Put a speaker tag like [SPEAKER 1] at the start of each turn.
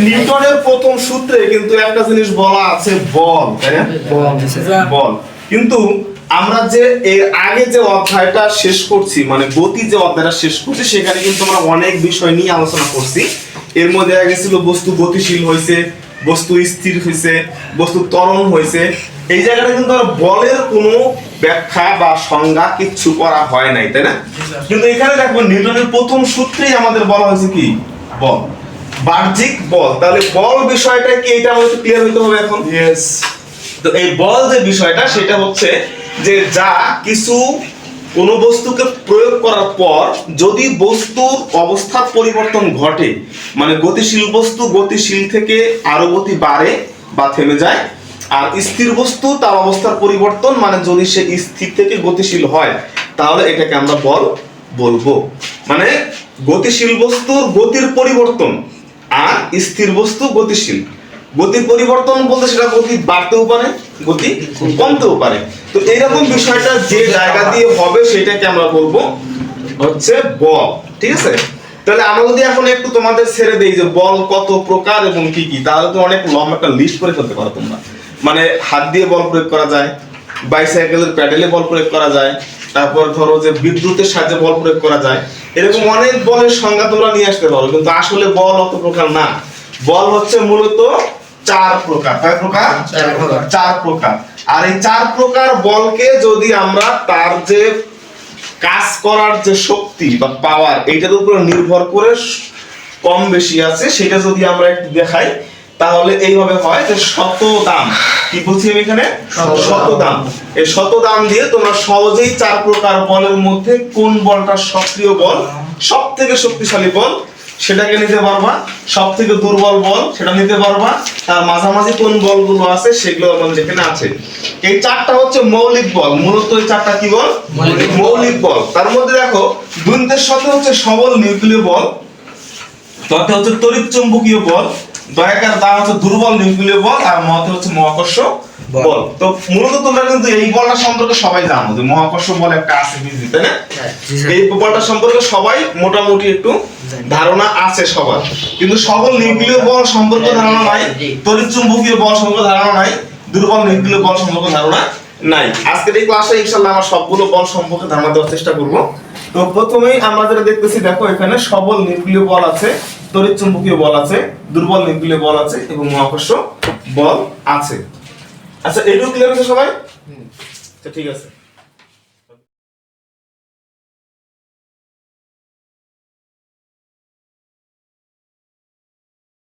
[SPEAKER 1] নিউটনের প্রথম সূত্রে কিন্তু একটা জিনিস বলা আছে বল, তাই না? বল। কিন্তু আমরা যে এর আগে যে অধ্যায়টা শেষ করছি, মানে গতি যে অধ্যায়টা শেষ করছি, সেখানে কিন্তু আমরা অনেক বিষয় নিয়ে আলোচনা করছি। এর মধ্যে আগে ছিল বস্তু গতিশীল হয়েছে, বস্তু স্থির হয়েছে, বস্তু ত্বরণ হয়েছে। এই জায়গাটা কিন্তু আর বলের কোনো ব্যাখ্যা বা সংজ্ঞা কিচ্ছু করা হয় নাই, তাই না? কিন্তু এখানে দেখো নিউটনের প্রথম সূত্রেই আমাদের বলা হয়েছে কি বল, বাহ্যিক বল। তাহলে বল বিষয়টা কি, এটা আমাদের ক্লিয়ার হইতে হবে এখন।
[SPEAKER 2] ইয়েস।
[SPEAKER 1] তো এই বল যে বিষয়টা, সেটা হচ্ছে যে যা কিছু কোন বস্তুকে প্রয়োগ করার পর যদি বস্তুর অবস্থার পরিবর্তন ঘটে, মানে গতিশীল বস্তু গতিশীল থেকে আরো গতি বাড়ে বা থেমে যায়, আর স্থির বস্তু তার অবস্থার পরিবর্তন মানে যদি সে স্থির থেকে গতিশীল হয়, তাহলে এটাকে আমরা বল বলবো। মানে গতিশীল বস্তুর গতির পরিবর্তন আর স্থির বস্তু গতিশীল। গতির পরিবর্তন বলতে সেটা গতি বাড়তেও পারে, গতি কমতেও পারে। তো এইরকম বিষয়টা যে জায়গা দিয়ে হবে সেটাকে আমরা বলবো হচ্ছে বল। ঠিক আছে? তাহলে আমরা যদি এখন একটু তোমাদের ছেড়ে দেই যে বল কত প্রকার এবং কি কি, তাহলে তো অনেক লম্বা একটা লিস্ট করে ফেলতে পারো তোমরা। মানে হাত দিয়ে বল প্রয়োগ করা যায়, বাইসাইকেলের প্যাডেলে বল প্রয়োগ করা যায়, তারপর ধরো যে বিদ্যুতের সাহায্যে বল প্রয়োগ করা যায়। এরকম অনেক বলের সংজ্ঞা তোমরা নিয়ে আসতে পারো, কিন্তু আসলে বল অত প্রকার না। বল হচ্ছে মূলত 4 প্রকার। কয় প্রকার? 4 প্রকার। আর এই 4 প্রকার বলকে যদি আমরা তার যে কাজ করার যে শক্তি বা পাওয়ার, এইটার উপর নির্ভর করে কম বেশি আছে, সেটা যদি আমরা একটু দেখাই, তাহলে এইভাবে হয় যে শতদাম। কি বলছি আমি এখানে? শতদাম। এই শতদাম দিয়ে তোমরা সহজেই 4 প্রকার বলের মধ্যে কোন বলটা সক্রিয় বল, সব থেকে শক্তিশালী বল, সেটাকে নিতে পারবা। সব থেকে দুর্বল বল সেটা নিতে পারবা। তার মাঝামাঝি কোন বলগুলো আছে সেগুলো আমাদের যেখানে আছে। এই 4টা হচ্ছে মৌলিক বল। মূলত এই 4টা কি বল? মৌলিক বল। তার মধ্যে দেখো দ্বন্দ্বের সাথে হচ্ছে সবল নিউক্লিয় বল, ততে হচ্ছে তড়িৎ চুম্বকীয় বল, দয়াকার দা হচ্ছে দুর্বল নিউক্লিয় বল, আর মতে হচ্ছে মহাকর্ষ বল। তো মূলত তোমরা কিন্তু এই বলটা সম্পর্কে সবাই জানো যে মহাকর্ষ বল একটা আছে বিজি, তাই না? এই বলটা সম্পর্কে সবাই মোটামুটি একটু ধারণা আছে সবার, কিন্তু সবল নিউক্লিয় বল সম্পর্কে ধারণা নাই, তড়িৎ চুম্বকীয় বল সম্পর্কে ধারণা নাই, দুর্বল নিউক্লিয় বল সম্পর্কে ধারণা নাই। আজকের এই ক্লাসে ইনশাআল্লাহ আমরা সবগুলো বল সম্পর্কে ধারণা দেওয়ার চেষ্টা করব। তো প্রথমেই আমরা যেটা দেখতেছি, দেখো এখানে সবল নিউক্লিয় বল আছে, তড়িৎ চুম্বকীয় বল আছে, দুর্বল নিউক্লিয় বল আছে এবং মহাকর্ষ বল আছে। আচ্ছা, এটুকু ক্লিয়ার আছে সবাই? ঠিক আছে।